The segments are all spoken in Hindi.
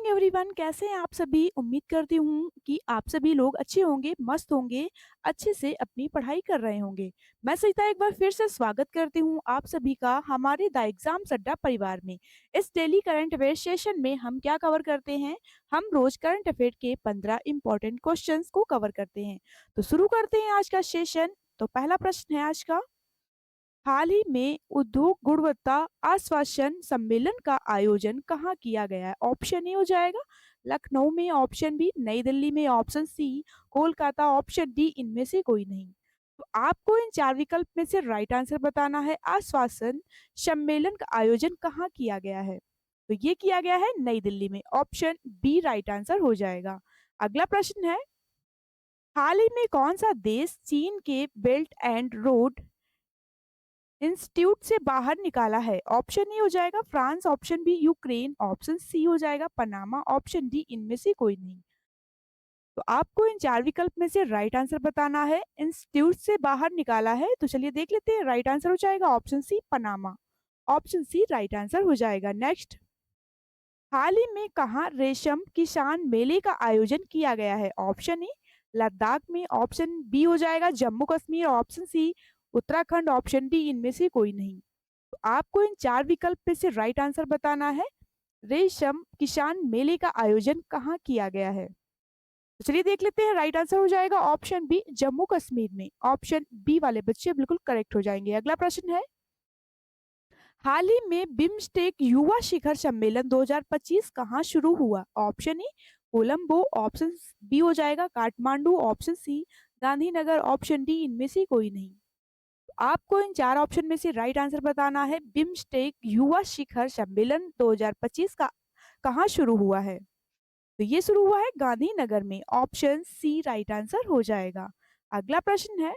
एवरीवन, कैसे हैं आप सभी। उम्मीद करती हूँ कि आप सभी लोग अच्छे होंगे, मस्त होंगे, अच्छे से अपनी पढ़ाई कर रहे होंगे। मैं सविता एक बार फिर से स्वागत करती हूँ आप सभी का हमारे द एग्जाम्स अड्डा परिवार में। इस डेली करंट अफेयर सेशन में हम क्या कवर करते हैं? हम रोज करंट अफेयर के 15 इंपॉर्टेंट क्वेश्चंस को कवर करते हैं। तो शुरू करते हैं आज का सेशन। तो पहला प्रश्न है आज का, हाल ही में उद्योग गुणवत्ता आश्वासन सम्मेलन का आयोजन कहाँ किया गया है? ऑप्शन ए हो जाएगा लखनऊ में, ऑप्शन बी नई दिल्ली में, option C Kolkata, option D इनमें से कोई नहीं। तो आपको इन चार विकल्प में से राइट आंसर बताना है। आश्वासन सम्मेलन का आयोजन कहाँ किया गया है? तो ये किया गया है नई दिल्ली में, ऑप्शन बी राइट आंसर हो जाएगा। अगला प्रश्न है, हाल ही में कौन सा देश चीन के बेल्ट एंड रोड इंस्टीट्यूट से बाहर निकाला है? ऑप्शन ए हो जाएगा France, option B Ukraine, option C हो जाएगा पनामा, ऑप्शन डी इनमें से कोई नहीं। तो आपको इन चार विकल्प में से राइट आंसर बताना है। इंस्टीट्यूट से बाहर निकाला है, तो चलिए देख लेते हैं। राइट आंसर हो जाएगा option C Panama, option C right answer हो जाएगा। नेक्स्ट, हाल ही में कहाँ रेशम किसान मेले का आयोजन किया गया है? ऑप्शन ए लद्दाख में, ऑप्शन बी हो जाएगा Jammu Kashmir, option C Uttarakhand, option D इनमें से कोई नहीं। तो आपको इन चार विकल्प में से राइट आंसर बताना है। रेशम किसान मेले का आयोजन कहाँ किया गया है? तो चलिए देख लेते हैं। राइट आंसर हो जाएगा ऑप्शन बी जम्मू कश्मीर में। ऑप्शन बी वाले बच्चे बिल्कुल करेक्ट हो जाएंगे। अगला प्रश्न है, हाल ही में बिम्स्टेक युवा शिखर सम्मेलन 2025 कहाँ शुरू हुआ? Option A Colombo, option B हो जाएगा Kathmandu, option C Gandhinagar, option D इनमें से कोई नहीं। आपको इन चार ऑप्शन में से राइट आंसर बताना है। बिम्स्टेक युवा शिखर सम्मेलन 2025 का कहाँ शुरू हुआ है? तो ये शुरू हुआ है गांधीनगर में, ऑप्शन सी राइट आंसर हो जाएगा। अगला प्रश्न है,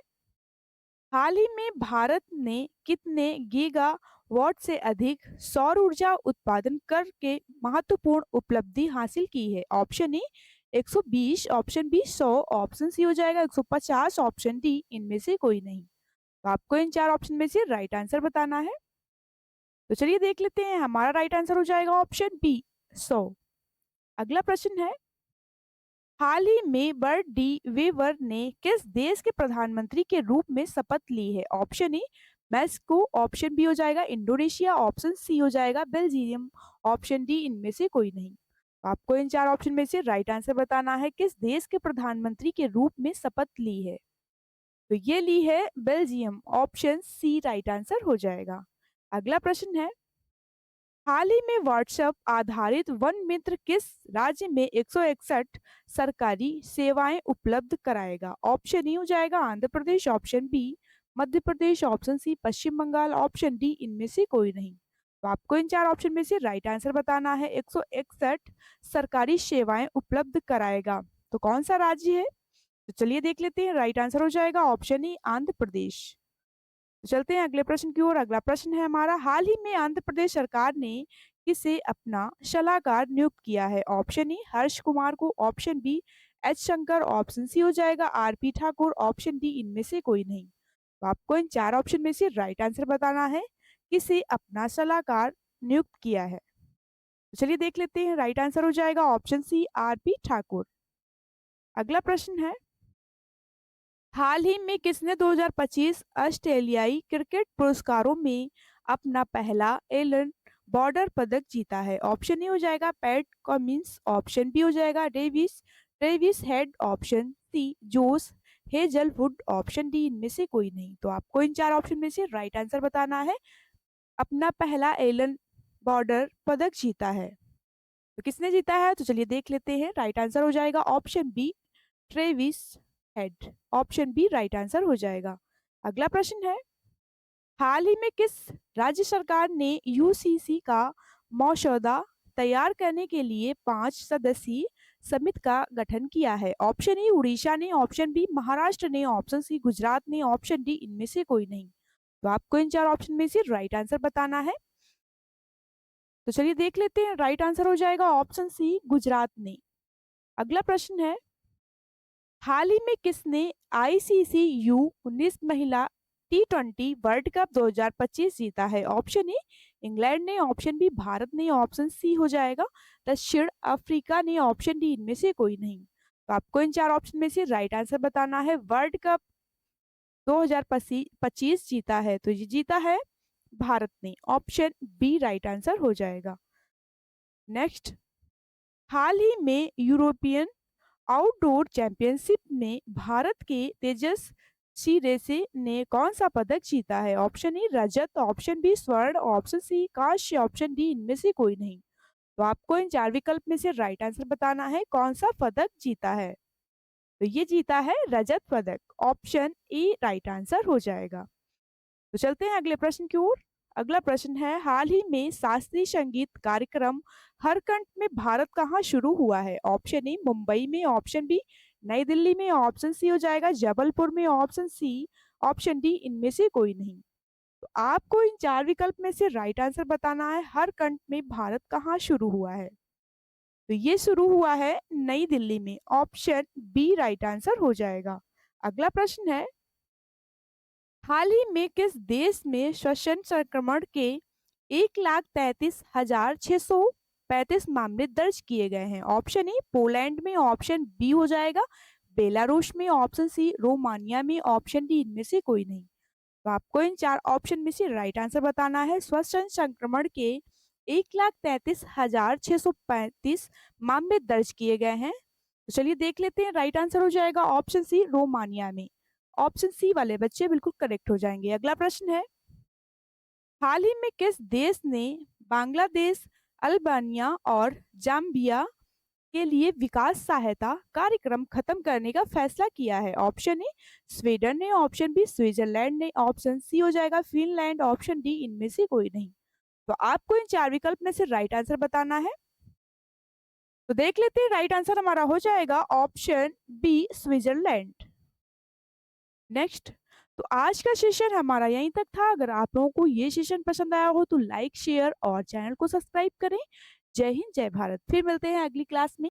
हाल ही में भारत ने कितने गीगा वॉट से अधिक सौर ऊर्जा उत्पादन करके महत्वपूर्ण उपलब्धि हासिल की है? Option A 120, option B 100, option C हो जाएगा 150, ऑप्शन डी इनमें से कोई नहीं। तो आपको इन चार ऑप्शन में से राइट आंसर बताना है। तो चलिए देख लेते हैं। हमारा राइट आंसर हो जाएगा ऑप्शन बी 100। अगला प्रश्न है, हाल ही में बर्ड डी वेवर ने किस देश के प्रधानमंत्री के रूप में शपथ ली है? Option A Mexico, option B हो जाएगा इंडोनेशिया, ऑप्शन सी हो जाएगा बेल्जियम, ऑप्शन डी इनमें से कोई नहीं। तो आपको इन चार ऑप्शन में से राइट आंसर बताना है। किस देश के प्रधानमंत्री के रूप में शपथ ली है? तो ये ली है Belgium, option C right answer हो जाएगा। अगला प्रश्न है, हाल ही में व्हाट्सएप आधारित वन मित्र किस राज्य में 161 सरकारी सेवाएं उपलब्ध कराएगा? ऑप्शन ए हो जाएगा Andhra Pradesh, option B Madhya Pradesh, option C पश्चिम बंगाल, ऑप्शन डी इनमें से कोई नहीं। तो आपको इन चार ऑप्शन में से राइट आंसर बताना है। 161 सरकारी सेवाएं उपलब्ध कराएगा, तो कौन सा राज्य है? तो चलिए देख लेते हैं। राइट आंसर हो जाएगा ऑप्शन ई आंध्र प्रदेश। तो चलते हैं अगले प्रश्न की ओर। अगला प्रश्न है हमारा, हाल ही में आंध्र प्रदेश सरकार ने किसे अपना सलाहकार नियुक्त किया है? ऑप्शन ए हर्ष कुमार को, option B H Shankar, option C हो जाएगा R P Thakur, option D इनमें से कोई नहीं। तो आपको इन चार ऑप्शन में से राइट आंसर बताना है। किसे अपना सलाहकार नियुक्त किया है? तो चलिए देख लेते हैं। राइट आंसर हो जाएगा option C R P Thakur. अगला प्रश्न है, हाल ही में किसने 2025 ऑस्ट्रेलियाई क्रिकेट पुरस्कारों में अपना पहला एलन बॉर्डर पदक जीता है? ऑप्शन ए हो जाएगा पैट कमिंस, ऑप्शन बी हो जाएगा Davis Travis Head, option C Josh Hazlewood, option D इनमें से कोई नहीं। तो आपको इन चार ऑप्शन में से राइट आंसर बताना है। अपना पहला एलन बॉर्डर पदक जीता है, तो किसने जीता है? तो चलिए देख लेते हैं। राइट आंसर हो जाएगा option B Travis Head, option B right answer हो जाएगा। अगला प्रश्न है, हाल ही में किस राज्य सरकार ने यूसीसी का मसौदा तैयार करने के लिए 5 सदस्यीय समिति का गठन किया है? ऑप्शन ए उड़ीसा ने, ऑप्शन बी महाराष्ट्र ने, ऑप्शन सी गुजरात ने, ऑप्शन डी इनमें से कोई नहीं। तो आपको इन चार ऑप्शन में से राइट आंसर बताना है। तो चलिए देख लेते हैं। राइट आंसर हो जाएगा ऑप्शन सी गुजरात ने। अगला प्रश्न है, हाल ही में किसने आईसीसी U19 महिला T20 वर्ल्ड कप 2025 जीता है? ऑप्शन ए इंग्लैंड नहीं ऑप्शन बी, भारत नहीं ऑप्शन सी हो जाएगा, दक्षिण अफ्रीका नहीं ऑप्शन डी, इनमें से कोई नहीं। तो आपको इन चार ऑप्शन में से राइट आंसर बताना है। वर्ल्ड कप 2025 जीता है, तो ये जीता है भारत ने, ऑप्शन बी राइट आंसर हो जाएगा। नेक्स्ट, हाल ही में यूरोपियन आउटडोर चैंपियनशिप में भारत के तेजस रेसे ने कौन सा पदक जीता है? ऑप्शन ए रजत, ऑप्शन बी स्वर्ण, ऑप्शन सी कांस्य, ऑप्शन डी इनमें से कोई नहीं। तो आपको इन चार विकल्प में से राइट आंसर बताना है, कौन सा पदक जीता है। तो ये जीता है रजत पदक, ऑप्शन ए राइट आंसर हो जाएगा। तो चलते हैं अगले प्रश्न की ओर। अगला प्रश्न है, हाल ही में शास्त्रीय संगीत कार्यक्रम हरकंठ में भारत कहाँ शुरू हुआ है? ऑप्शन ए मुंबई में, ऑप्शन बी नई दिल्ली में, ऑप्शन सी हो जाएगा जबलपुर में, ऑप्शन सी, ऑप्शन डी इनमें से कोई नहीं। तो आपको इन चार विकल्प में से राइट आंसर बताना है, हरकंठ में भारत कहाँ शुरू हुआ है। तो ये शुरू हुआ है नई दिल्ली में, ऑप्शन बी राइट आंसर हो जाएगा। अगला प्रश्न है, हाल ही में किस देश में श्वसन संक्रमण के 1,33,635 मामले दर्ज किए गए हैं? ऑप्शन ए पोलैंड में, ऑप्शन बी हो जाएगा बेलारूस में, ऑप्शन सी रोमानिया में, ऑप्शन डी इनमें से कोई नहीं। तो आपको इन चार ऑप्शन में से राइट आंसर बताना है। श्वसन संक्रमण के 1,33,635 मामले दर्ज किए गए हैं। तो चलिए देख लेते हैं, राइट आंसर हो जाएगा ऑप्शन सी रोमानिया में। ऑप्शन सी वाले बच्चे बिल्कुल करेक्ट हो जाएंगे। अगला प्रश्न है, हाल ही में किस देश ने बांग्लादेश, अल्बानिया और जाम्बिया के लिए विकास सहायता कार्यक्रम खत्म करने का फैसला किया है? ऑप्शन ए स्वीडन ने, ऑप्शन बी स्विट्जरलैंड ने, ऑप्शन सी हो जाएगा फिनलैंड, ऑप्शन डी इनमें से कोई नहीं। तो आपको इन चार विकल्प में से राइट आंसर बताना है। तो देख लेते हैं, राइट आंसर हमारा हो जाएगा ऑप्शन बी स्विट्जरलैंड। नेक्स्ट, तो आज का सेशन हमारा यहीं तक था। अगर आप लोगों को ये सेशन पसंद आया हो तो लाइक, शेयर और चैनल को सब्सक्राइब करें। जय हिंद, जय भारत। फिर मिलते हैं अगली क्लास में।